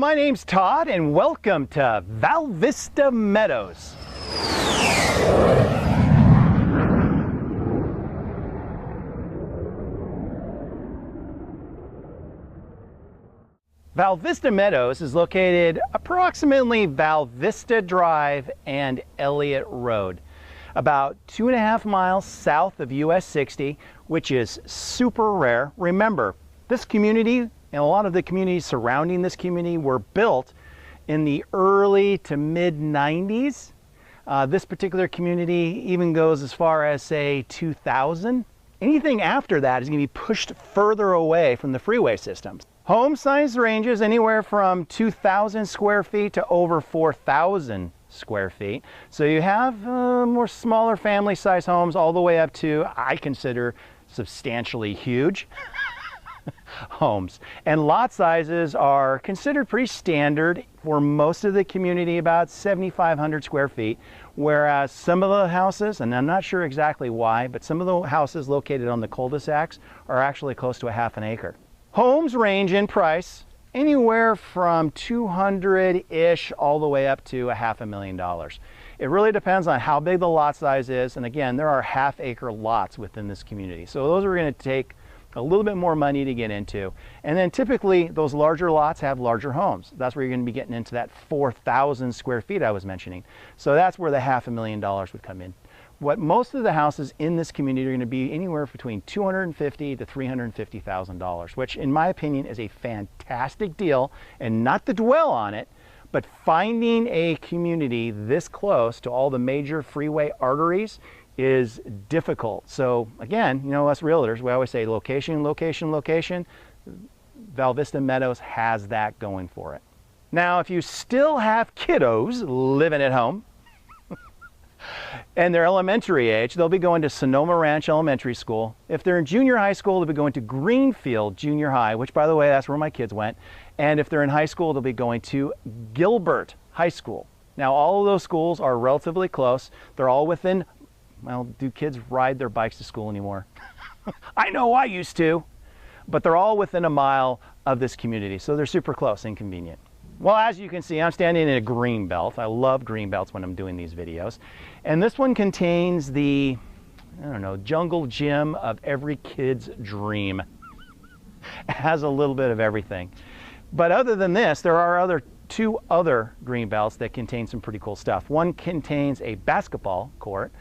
my name's Todd and welcome to Val Vista Meadows. Val Vista Meadows is located approximately Val Vista Drive and Elliott Road, about 2.5 miles south of US 60, which is super rare. Remember, this community and a lot of the communities surrounding this community were built in the early to mid 90s. This particular community even goes as far as, say, 2000. Anything after that is going to be pushed further away from the freeway systems. Home size ranges anywhere from 2,000 square feet to over 4,000 square feet. So you have more smaller family size homes all the way up to, I consider, substantially huge homes. And lot sizes are considered pretty standard for most of the community, about 7,500 square feet, whereas some of the houses, and I'm not sure exactly why, but some of the houses located on the cul-de-sacs are actually close to a half an acre. Homes range in price anywhere from $200-ish all the way up to $500,000. It really depends on how big the lot size is, and again, there are half-acre lots within this community. So those are going to take a little bit more money to get into. And then typically those larger lots have larger homes. That's where you're going to be getting into that 4,000 square feet I was mentioning. So that's where the $500,000 would come in. What most of the houses in this community are going to be anywhere between $250,000 to $350,000, which in my opinion is a fantastic deal, and not to dwell on it, but finding a community this close to all the major freeway arteries is difficult. So again, you know, us realtors, we always say location, location, location. Val Vista Meadows has that going for it. Now, if you still have kiddos living at home, and they're elementary age, they'll be going to Sonoma Ranch Elementary School. If they're in junior high school, they'll be going to Greenfield Junior High, which, by the way, that's where my kids went. And if they're in high school, they'll be going to Gilbert High School. Now, all of those schools are relatively close. They're all within, well, do kids ride their bikes to school anymore? I know I used to, but they're all within a mile of this community, so they're super close and convenient. Well, as you can see, I'm standing in a green belt. I love green belts when I'm doing these videos. And this one contains the, I don't know, jungle gym of every kid's dream. It has a little bit of everything. But other than this, there are two other green belts that contain some pretty cool stuff. One contains a basketball court,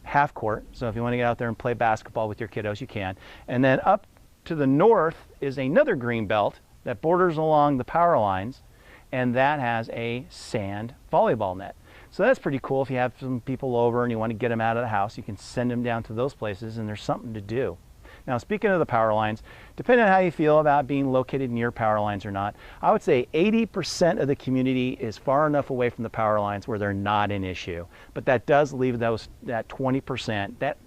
half court. So if you want to get out there and play basketball with your kiddos, you can. And then up to the north is another green belt that borders along the power lines, and that has a sand volleyball net. So that's pretty cool. If you have some people over and you want to get them out of the house, you can send them down to those places and there's something to do. Now, speaking of the power lines, depending on how you feel about being located near power lines or not, I would say 80% of the community is far enough away from the power lines where they're not an issue. But that does leave that 20% that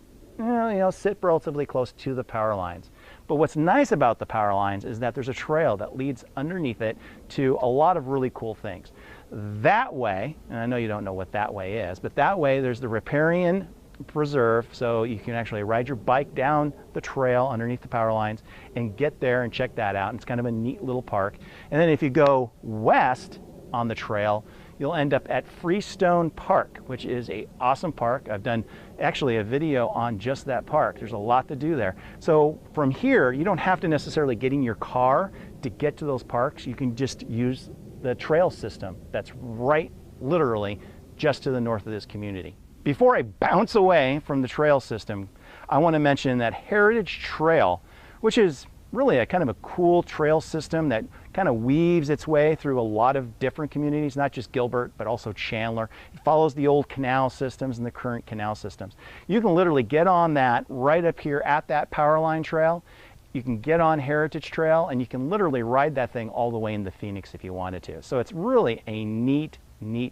sit relatively close to the power lines. But what's nice about the power lines is that there's a trail that leads underneath it to a lot of really cool things. That way, and I know you don't know what that way is, but that way there's the riparian preserve, so you can actually ride your bike down the trail underneath the power lines and get there and check that out. It's kind of a neat little park. And then if you go west on the trail, you'll end up at Freestone Park, which is an awesome park. I've done actually a video on just that park. There's a lot to do there. So from here, you don't have to necessarily get in your car to get to those parks. You can just use the trail system that's right, literally, just to the north of this community. Before I bounce away from the trail system, I want to mention that Heritage Trail, which is really a kind of a cool trail system that kind of weaves its way through a lot of different communities, not just Gilbert, but also Chandler. It follows the old canal systems and the current canal systems. You can literally get on that right up here at that power line trail. You can get on Heritage Trail and you can literally ride that thing all the way into Phoenix if you wanted to. So it's really a neat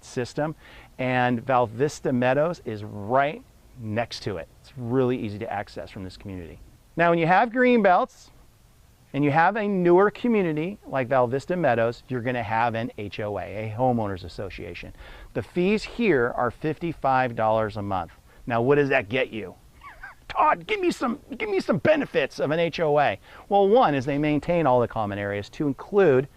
system, and Val Vista Meadows is right next to it. It's really easy to access from this community. Now, when you have green belts, and you have a newer community like Val Vista Meadows, you're going to have an HOA, a homeowners association. The fees here are $55 a month. Now, what does that get you? Todd, give me some benefits of an HOA. Well, one is they maintain all the common areas to include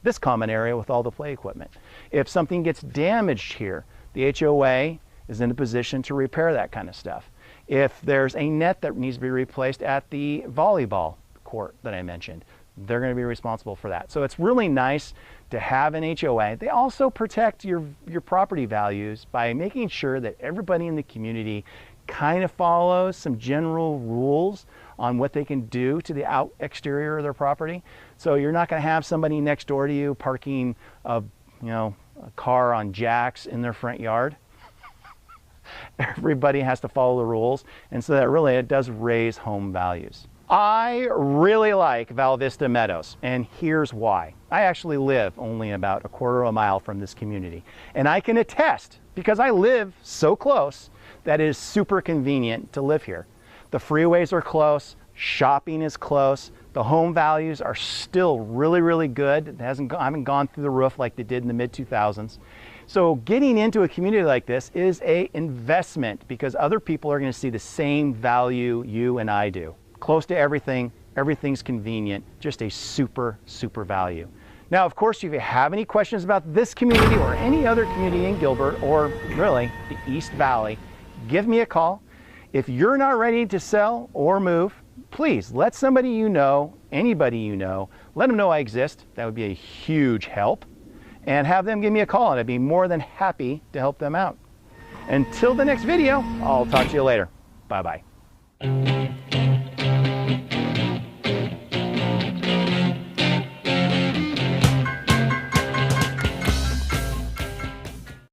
this common area with all the play equipment. If something gets damaged here, the HOA is in a position to repair that kind of stuff. If there's a net that needs to be replaced at the volleyball court that I mentioned, they're going to be responsible for that. So it's really nice to have an HOA. They also protect your property values by making sure that everybody in the community kind of follows some general rules on what they can do to the exterior of their property. So you're not going to have somebody next door to you parking a car on jacks in their front yard. Everybody has to follow the rules, and so that really it does raise home values. I really like Val Vista Meadows, and here's why. I actually live only about a quarter of a mile from this community, and I can attest, because I live so close, that it is super convenient to live here. The freeways are close, shopping is close, the home values are still really, really good. I haven't gone through the roof like they did in the mid-2000s. So getting into a community like this is an investment because other people are going to see the same value you and I do. Close to everything, everything's convenient, just a super, super value. Now, of course, if you have any questions about this community or any other community in Gilbert, or really the East Valley, give me a call. If you're not ready to sell or move, please let somebody you know, anybody you know, let them know I exist. That would be a huge help. And have them give me a call, and I'd be more than happy to help them out. Until the next video, I'll talk to you later. Bye-bye.